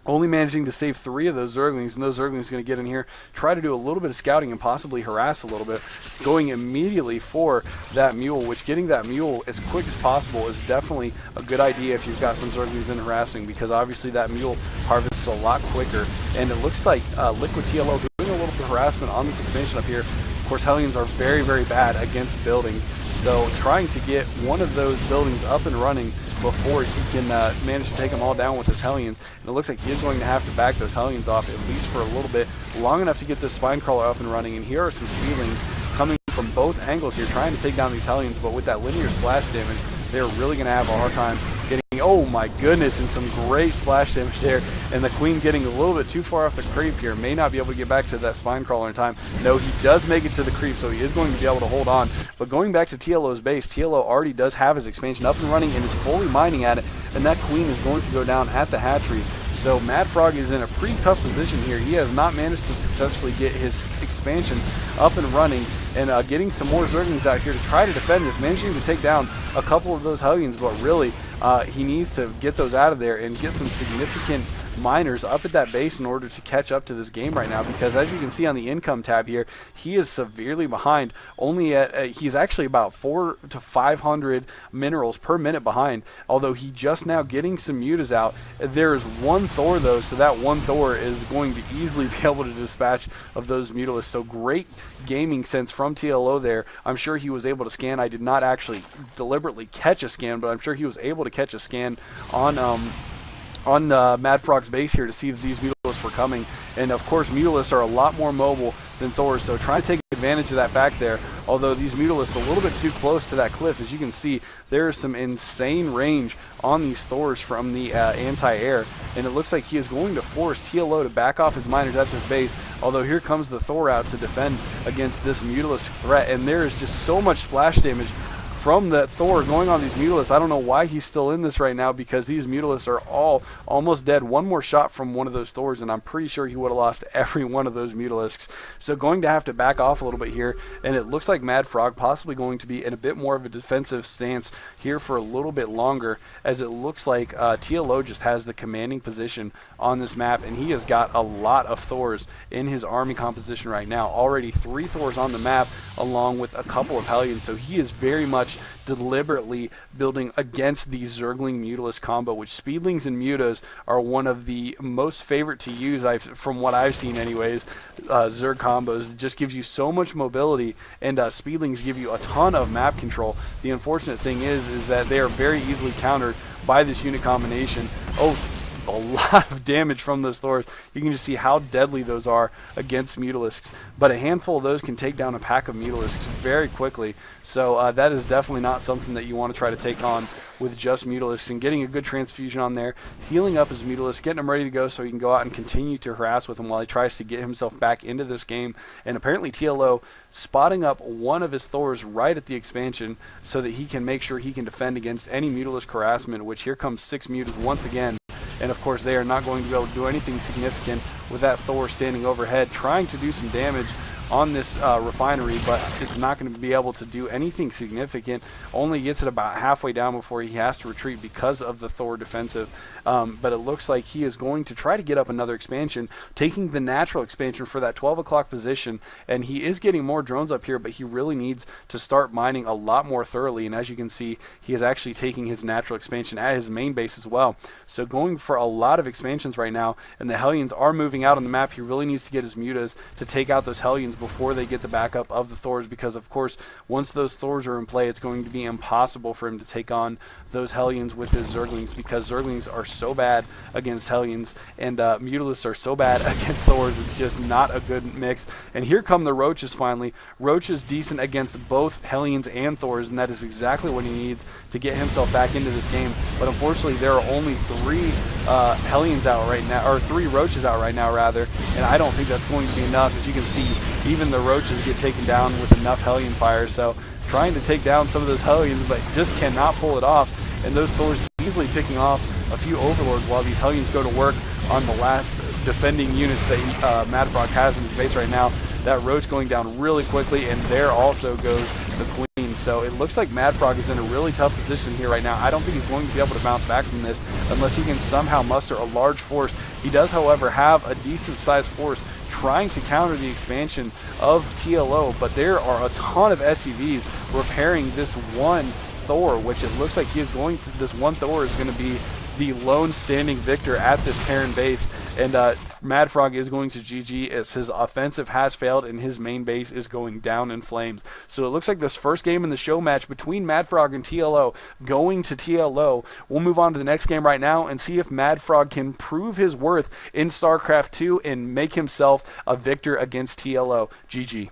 only managing to save 3 of those Zerglings, and those Zerglings are going to get in here, try to do a little bit of scouting and possibly harass a little bit. It's going immediately for that Mule, which getting that Mule as quick as possible is definitely a good idea if you've got some Zerglings in harassing, because obviously that Mule harvests a lot quicker. And it looks like LiquidTLO doing a little bit of harassment on this expansion up here. Of course, Hellions are very, very bad against buildings, so trying to get one of those buildings up and running before he can manage to take them all down with his Hellions. And it looks like he is going to have to back those Hellions off at least for a little bit, long enough to get this Spine Crawler up and running. And here are some Speedlings coming from both angles here, trying to take down these Hellions, but with that linear splash damage, they're really going to have a hard time getting, oh my goodness, and some great splash damage there. And the Queen getting a little bit too far off the creep here, may not be able to get back to that Spine Crawler in time. No, he does make it to the creep, so he is going to be able to hold on. But going back to TLO's base, TLO already does have his expansion up and running and is fully mining at it, and that Queen is going to go down at the hatchery. So MaDFroG is in a pretty tough position here. He has not managed to successfully get his expansion up and running, and getting some more Zerglings out here to try to defend this, managing to take down a couple of those Hellions, but really he needs to get those out of there and get some significant miners up at that base in order to catch up to this game right now, because as you can see on the income tab here, he is severely behind. Only at he's actually about 400 to 500 minerals per minute behind, although he just now getting some mutas out. There is one Thor though, so that one Thor is going to easily be able to dispatch of those mutalisks. So great gaming sense from TLO there. I'm sure he was able to scan. I did not actually deliberately catch a scan, but I'm sure he was able to catch a scan on MaDFroG's base here to see that these mutalisks were coming. And of course, mutalisks are a lot more mobile than Thors, so trying to take advantage of that fact there. Although these mutalisks a little bit too close to that cliff, as you can see, there is some insane range on these Thors from the anti-air, and it looks like he is going to force TLO to back off his miners at this base. Although here comes the Thor out to defend against this mutalisk threat, and there is just so much splash damage from that Thor going on these mutalisks. I don't know why he's still in this right now, because these mutalisks are all almost dead. One more shot from one of those Thors, and I'm pretty sure he would have lost every one of those mutalisks. So going to have to back off a little bit here, and it looks like MaDFroG possibly going to be in a bit more of a defensive stance here for a little bit longer, as it looks like TLO just has the commanding position on this map, and he has got a lot of Thors in his army composition right now. Already 3 Thors on the map, along with a couple of Hellions, so he is very much deliberately building against the Zergling Mutalisk combo, which Speedlings and Mutas are one of the most favorite to use, from what I've seen anyways. Zerg combos just gives you so much mobility, and Speedlings give you a ton of map control. The unfortunate thing is that they are very easily countered by this unit combination. Oh, a lot of damage from those Thors. You can just see how deadly those are against Mutalisks, but a handful of those can take down a pack of Mutalisks very quickly. So that is definitely not something that you want to try to take on with just Mutalisks. And getting a good transfusion on there, healing up his Mutalisk, getting him ready to go so he can go out and continue to harass with him while he tries to get himself back into this game. And apparently TLO spotting up one of his Thors right at the expansion so that he can make sure he can defend against any Mutalisk harassment, which here comes 6 Mutas once again. And of course they are not going to be able to do anything significant with that Thor standing overhead, trying to do some damage on this refinery, but it's not going to be able to do anything significant. Only gets it about halfway down before he has to retreat because of the Thor defensive. But it looks like he is going to try to get up another expansion, taking the natural expansion for that 12 o'clock position. And he is getting more drones up here, but he really needs to start mining a lot more thoroughly. And as you can see, he is actually taking his natural expansion at his main base as well. So going for a lot of expansions right now, and the Hellions are moving out on the map. He really needs to get his Mutas to take out those Hellions before they get the backup of the Thors, because of course once those Thors are in play, it's going to be impossible for him to take on those Hellions with his Zerglings, because Zerglings are so bad against Hellions, and Mutalisks are so bad against Thors. It's just not a good mix. And here come the Roaches finally. Roach is decent against both Hellions and Thors, and that is exactly what he needs to get himself back into this game. But unfortunately there are only 3 Hellions out right now, or 3 Roaches out right now rather, and I don't think that's going to be enough. As you can see, even the Roaches get taken down with enough Hellion fire. So trying to take down some of those Hellions, but just cannot pull it off. And those Thors easily picking off a few Overlords while these Hellions go to work on the last defending units that MaDFroG has in his base right now. That Roach going down really quickly, and there also goes the Queen. So it looks like MaDFroG is in a really tough position here right now. I don't think he's going to be able to bounce back from this unless he can somehow muster a large force. He does, however, have a decent-sized force trying to counter the expansion of TLO, but there are a ton of SCVs repairing this one Thor, which it looks like he is going to, this one Thor is going to be the lone standing victor at this Terran base, and MaDFroG is going to GG as his offensive has failed and his main base is going down in flames. So it looks like this first game in the show match between MaDFroG and TLO going to TLO. We'll move on to the next game right now and see if MaDFroG can prove his worth in StarCraft 2 and make himself a victor against TLO. GG.